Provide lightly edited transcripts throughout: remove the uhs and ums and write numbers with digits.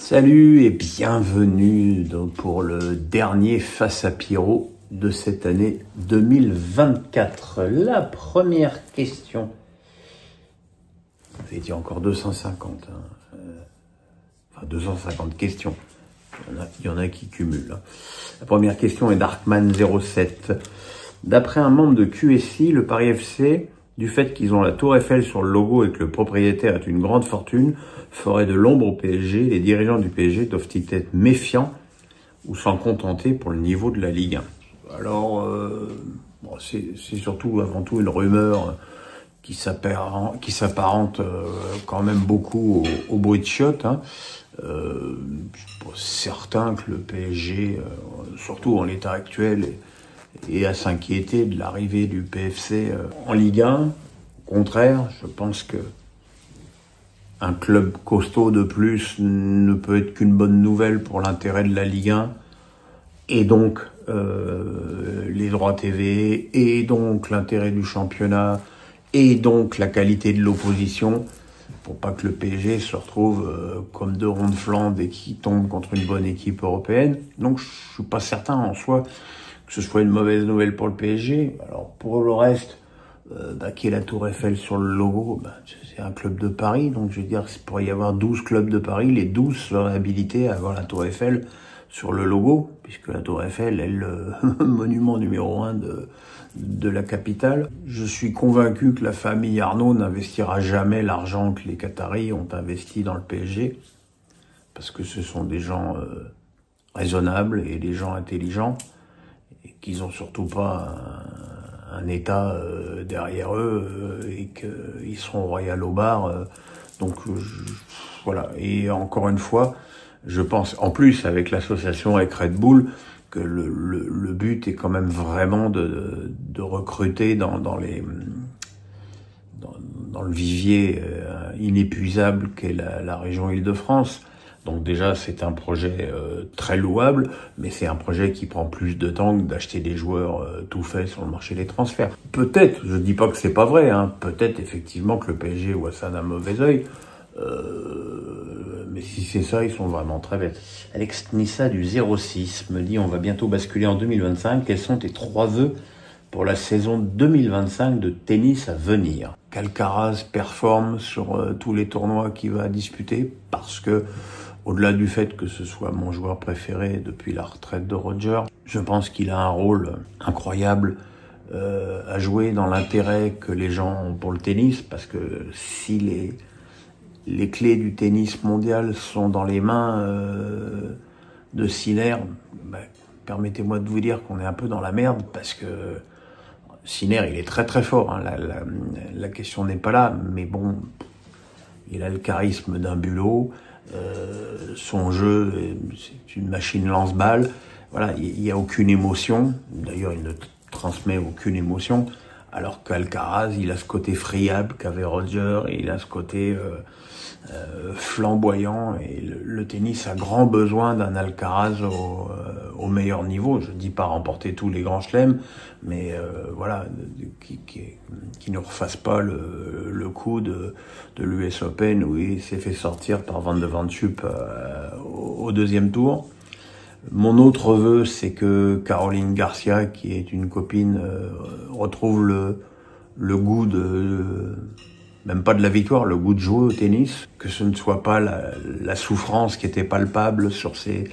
Salut et bienvenue pour le dernier Face à Pierrot de cette année 2024. La première question, il y a encore 250, enfin 250 questions, il y en a qui cumulent. La première question est d'Arkman07. D'après un membre de QSI, le Paris FC, du fait qu'ils ont la Tour Eiffel sur le logo et que le propriétaire est une grande fortune, ferait de l'ombre au PSG. Les dirigeants du PSG doivent-ils être méfiants ou s'en contenter pour le niveau de la Ligue 1? Alors, c'est surtout, avant tout, une rumeur qui s'apparente quand même beaucoup au bruit de chiottes. Je suis pas certain que le PSG, surtout en l'état actuel, et à s'inquiéter de l'arrivée du PFC en Ligue 1. Au contraire, je pense que un club costaud de plus ne peut être qu'une bonne nouvelle pour l'intérêt de la Ligue 1, et donc les droits TV, et donc l'intérêt du championnat, et donc la qualité de l'opposition, pour pas que le PSG se retrouve comme deux ronds de flanc et qui tombe contre une bonne équipe européenne. Donc je suis pas certain en soi que ce soit une mauvaise nouvelle pour le PSG. Alors pour le reste, qui est la Tour Eiffel sur le logo, c'est un club de Paris, donc je veux dire, il pourrait y avoir 12 clubs de Paris, les 12 seraient habilités à avoir la Tour Eiffel sur le logo, puisque la Tour Eiffel est le monument numéro 1 de la capitale. Je suis convaincu que la famille Arnaud n'investira jamais l'argent que les Qataris ont investi dans le PSG, parce que ce sont des gens raisonnables et des gens intelligents, et qu'ils ont surtout pas un État derrière eux et qu'ils seront royal au bar. Donc voilà. Et encore une fois, je pense, en plus avec l'association avec Red Bull, que le but est quand même vraiment de recruter dans le vivier inépuisable qu'est la région Île-de-France. Donc déjà, c'est un projet très louable, mais c'est un projet qui prend plus de temps que d'acheter des joueurs tout faits sur le marché des transferts. Peut-être, je dis pas que c'est pas vrai, peut-être effectivement que le PSG voit ça d'un mauvais œil, mais si c'est ça, ils sont vraiment très bêtes. Alex Nissa du 06 me dit: on va bientôt basculer en 2025, quels sont tes 3 vœux pour la saison 2025 de tennis à venir? Qu'Alcaraz performe sur tous les tournois qu'il va disputer, parce que au-delà du fait que ce soit mon joueur préféré depuis la retraite de Roger, je pense qu'il a un rôle incroyable à jouer dans l'intérêt que les gens ont pour le tennis, parce que si les clés du tennis mondial sont dans les mains de Sinner, permettez-moi de vous dire qu'on est un peu dans la merde, parce que Sinner, il est très très fort, la question n'est pas là, mais bon, il a le charisme d'un bulot, son jeu, c'est une machine lance-balle, voilà, il n'y a aucune émotion, d'ailleurs il ne transmet aucune émotion, alors qu'Alcaraz, il a ce côté friable qu'avait Roger, et il a ce côté flamboyant, et le tennis a grand besoin d'un Alcaraz au meilleur niveau. Je dis pas remporter tous les grands chelems, mais voilà, qui ne refasse pas le coup de l'US Open où il s'est fait sortir par Van de Vansup au deuxième tour. Mon autre vœu, c'est que Caroline Garcia, qui est une copine, retrouve le goût même pas de la victoire, le goût de jouer au tennis, que ce ne soit pas la souffrance qui était palpable sur ces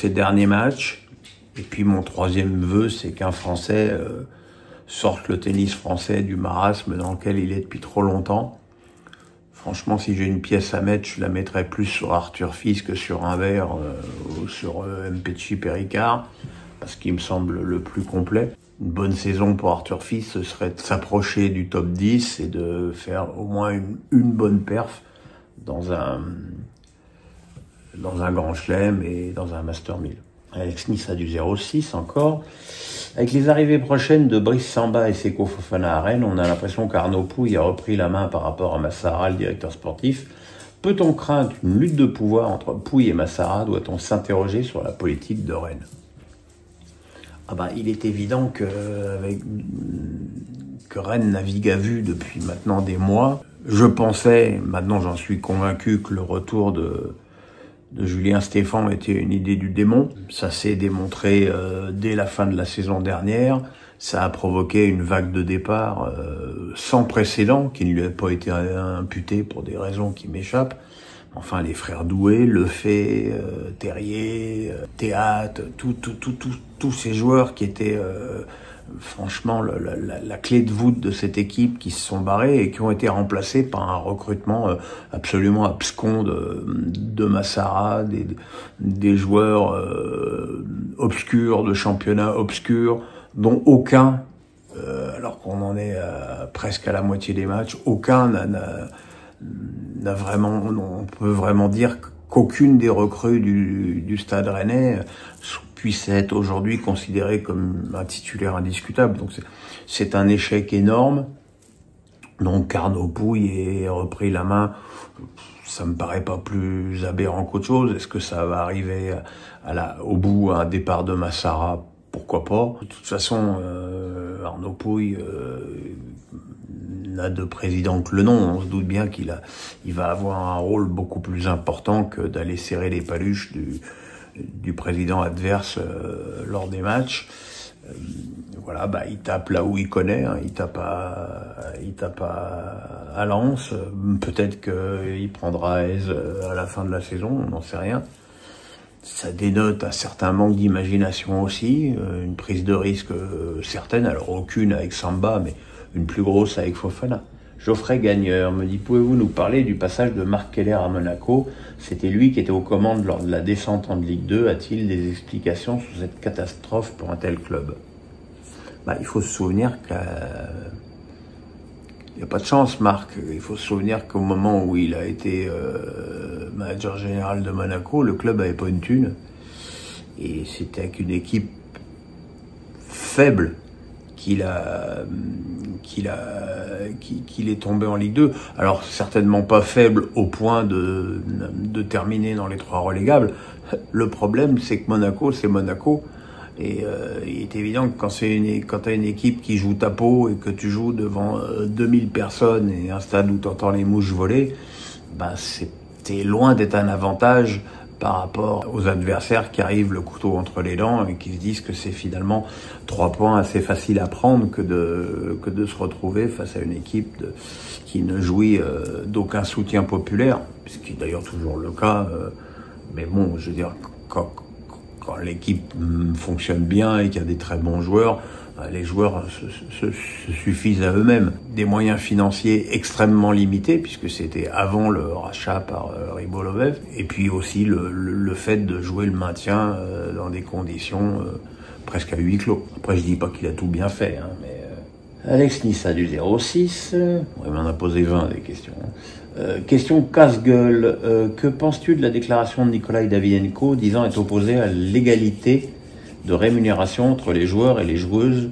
derniers matchs. Et puis mon troisième vœu, c'est qu'un Français sorte le tennis français du marasme dans lequel il est depuis trop longtemps. Franchement, si j'ai une pièce à mettre, je la mettrais plus sur Arthur Fils que sur Humbert ou sur Mpetshi Péricard, parce qu'il me semble le plus complet. Une bonne saison pour Arthur Fils, ce serait de s'approcher du top 10 et de faire au moins une bonne perf dans un grand chelem et dans un Master 1000. Alex Nissa du 06 encore. Avec les arrivées prochaines de Brice Samba et Seko Fofana à Rennes, on a l'impression qu'Arnaud Pouille a repris la main par rapport à Massara, le directeur sportif. Peut-on craindre une lutte de pouvoir entre Pouille et Massara? Doit-on s'interroger sur la politique de Rennes? Il est évident que Rennes navigue à vue depuis maintenant des mois. Je pensais, maintenant j'en suis convaincu, que le retour de Julien Stéphan était une idée du démon. Ça s'est démontré dès la fin de la saison dernière. Ça a provoqué une vague de départ sans précédent, qui ne lui a pas été imputée pour des raisons qui m'échappent. Enfin, les frères Doué, Lefebvre, Terrier, Théâtre, tous ces joueurs qui étaient franchement la clé de voûte de cette équipe, qui se sont barrés et qui ont été remplacés par un recrutement absolument abscon de Massara, des joueurs obscurs, de championnats obscurs, dont aucun, alors qu'on en est presque à la moitié des matchs, aucun n'a vraiment, on peut vraiment dire qu'aucune des recrues du Stade Rennais puisse être aujourd'hui considérée comme un titulaire indiscutable. Donc c'est un échec énorme. Donc Arnaud Pouille ait repris la main, ça me paraît pas plus aberrant qu'autre chose. Est-ce que ça va arriver au bout à un départ de Massara? Pourquoi pas. De toute façon, Arnaud Pouille n'a de président que le nom. On se doute bien il va avoir un rôle beaucoup plus important que d'aller serrer les paluches du président adverse lors des matchs. Voilà, il tape là où il connaît, hein. Il tape à Lens. Peut-être qu'il prendra Aise à la fin de la saison, on n'en sait rien. Ça dénote un certain manque d'imagination aussi, une prise de risque certaine, alors aucune avec Samba, mais une plus grosse avec Fofana. Geoffrey Gagneur me dit, pouvez-vous nous parler du passage de Marc Keller à Monaco? C'était lui qui était aux commandes lors de la descente en Ligue 2. A-t-il des explications sur cette catastrophe pour un tel club? Il faut se souvenir qu'il n'y a pas de chance, Marc. Il faut se souvenir qu'au moment où il a été manager général de Monaco, le club n'avait pas une thune. Et c'était avec une équipe faible qu'il est tombé en Ligue 2. Alors certainement pas faible au point de terminer dans les 3 relégables. Le problème, c'est que Monaco, c'est Monaco. Et il est évident que quand t'as une équipe qui joue ta peau et que tu joues devant 2000 personnes et un stade où t'entends les mouches voler, t'es loin d'être un avantage par rapport aux adversaires qui arrivent le couteau entre les dents et qui se disent que c'est finalement 3 points assez faciles à prendre que de se retrouver face à une équipe qui ne jouit d'aucun soutien populaire, ce qui est d'ailleurs toujours le cas. Mais bon, je veux dire, quand l'équipe fonctionne bien et qu'il y a des très bons joueurs, les joueurs se suffisent à eux-mêmes. Des moyens financiers extrêmement limités, puisque c'était avant le rachat par Rybolovlev, et puis aussi le fait de jouer le maintien dans des conditions presque à huis clos. Après, je dis pas qu'il a tout bien fait, hein, mais... Alex Nissa du 06, il m'en a posé 20 des questions. Question casse-gueule, que penses-tu de la déclaration de Nikolai Davydenko disant être opposé à l'égalité de rémunération entre les joueurs et les joueuses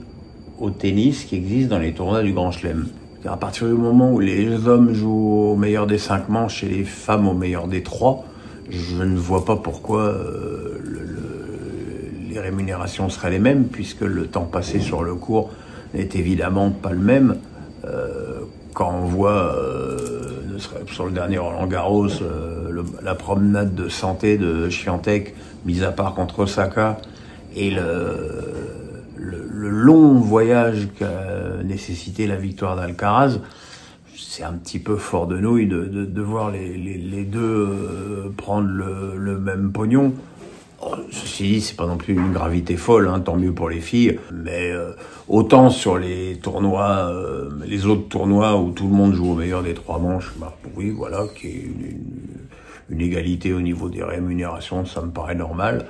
au tennis qui existe dans les tournois du Grand Chelem? À partir du moment où les hommes jouent au meilleur des 5 manches et les femmes au meilleur des 3, je ne vois pas pourquoi les rémunérations seraient les mêmes, puisque le temps passé sur le court n'est évidemment pas le même. Quand on voit, sur le dernier Roland-Garros, la promenade de santé de Swiatek, mis à part contre Osaka, et le long voyage qu'a nécessité la victoire d'Alcaraz, c'est un petit peu fort de nouilles de voir les deux prendre le même pognon. Ceci dit, c'est pas non plus une gravité folle, hein, tant mieux pour les filles, mais autant sur les tournois, les autres tournois où tout le monde joue au meilleur des 3 manches, oui, voilà, qu'il y ait une égalité au niveau des rémunérations, ça me paraît normal.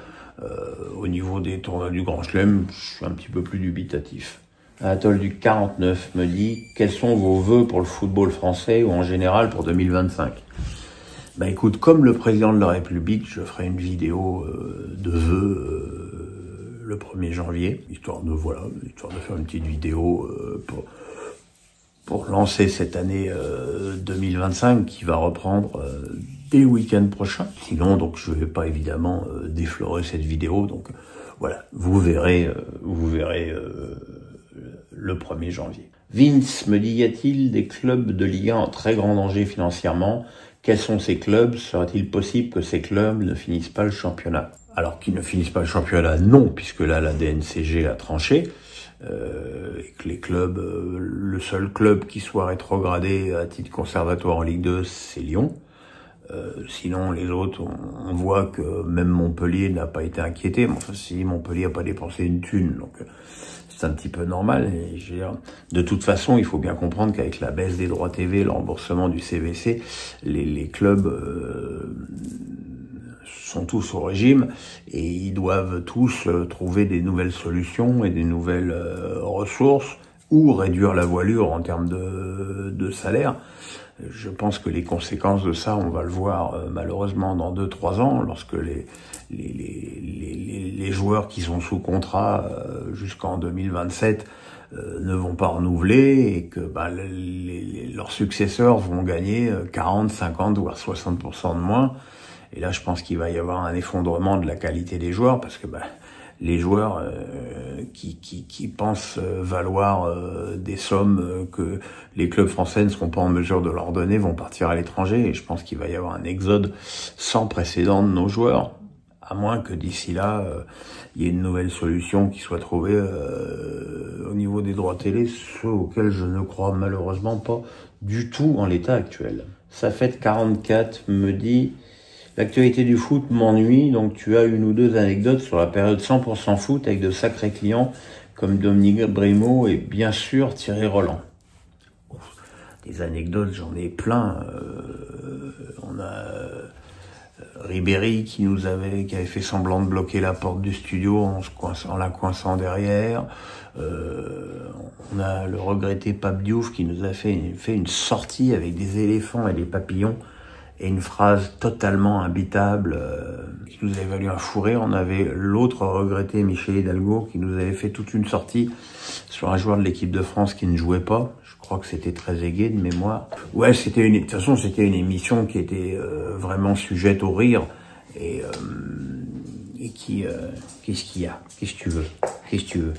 Au niveau des tournois du Grand Chelem, je suis un petit peu plus dubitatif. Anatole du 49 me dit, quels sont vos vœux pour le football français ou en général pour 2025? Écoute, comme le président de la République, je ferai une vidéo de vœux le 1er janvier, histoire de faire une petite vidéo pour lancer cette année 2025 qui va reprendre dès le week-end prochain. Sinon, donc, je vais pas évidemment déflorer cette vidéo. Donc, voilà, vous verrez le 1er janvier. Vince me dit, y a-t-il des clubs de Ligue 1 en très grand danger financièrement Quels sont ces clubs? Serait-il possible que ces clubs ne finissent pas le championnat? Alors qu'ils ne finissent pas le championnat, non, puisque là la DNCG a tranché. Et que les clubs, le seul club qui soit rétrogradé à titre conservatoire en Ligue 2, c'est Lyon. Sinon, les autres, on voit que même Montpellier n'a pas été inquiété. Mais enfin, si Montpellier n'a pas dépensé une thune, donc c'est un petit peu normal. Et je veux dire, de toute façon, il faut bien comprendre qu'avec la baisse des droits TV, le remboursement du CVC, les clubs sont tous au régime et ils doivent tous trouver des nouvelles solutions et des nouvelles ressources ou réduire la voilure en termes de salaire. Je pense que les conséquences de ça, on va le voir malheureusement dans 2-3 ans, lorsque les joueurs qui sont sous contrat jusqu'en 2027 ne vont pas renouveler et que leurs successeurs vont gagner 40, 50 voire 60% de moins. Et là, je pense qu'il va y avoir un effondrement de la qualité des joueurs parce que les joueurs qui pensent valoir des sommes que les clubs français ne seront pas en mesure de leur donner vont partir à l'étranger. Et je pense qu'il va y avoir un exode sans précédent de nos joueurs, à moins que d'ici là, il y ait une nouvelle solution qui soit trouvée au niveau des droits télé, ceux auxquels je ne crois malheureusement pas du tout en l'état actuel. Safet 44 me dit... L'actualité du foot m'ennuie, donc tu as une ou deux anecdotes sur la période 100% foot avec de sacrés clients comme Dominique Brimo et bien sûr Thierry Roland. Des anecdotes, j'en ai plein. On a Ribéry qui avait fait semblant de bloquer la porte du studio en la coinçant derrière. On a le regretté Pape Diouf qui nous a fait une sortie avec des éléphants et des papillons. Et une phrase totalement imbitable qui nous avait valu un fou rire. On avait l'autre regretté, Michel Hidalgo, qui nous avait fait toute une sortie sur un joueur de l'équipe de France qui ne jouait pas. Je crois que c'était très aigué de mémoire. Ouais, de toute façon, c'était une émission qui était vraiment sujette au rire. Et qu'est-ce qu'il y a? Qu'est-ce que tu veux? Qu'est-ce que tu veux?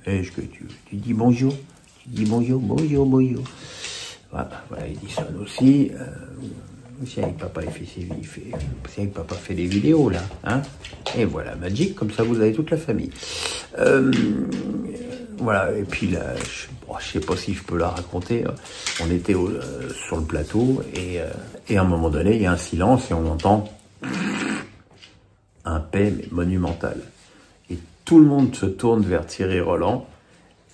Est-ce que tu dis bonjour? Tu dis bonjour, bonjour, bonjour. Voilà, Edison aussi. C'est avec papa, c'est avec papa fait des vidéos là, hein. Et voilà, Magic, comme ça vous avez toute la famille. Voilà, et puis là, je sais pas si je peux la raconter. On était sur le plateau et à un moment donné, il y a un silence et on entend un paix mais monumental. Et tout le monde se tourne vers Thierry Roland,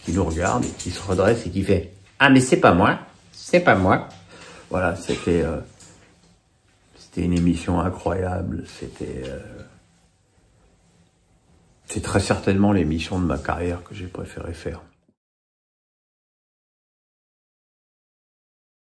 qui nous regarde et qui se redresse et qui fait « Ah mais c'est pas moi, c'est pas moi ». Voilà, c'était une émission incroyable, c'est très certainement l'émission de ma carrière que j'ai préféré faire.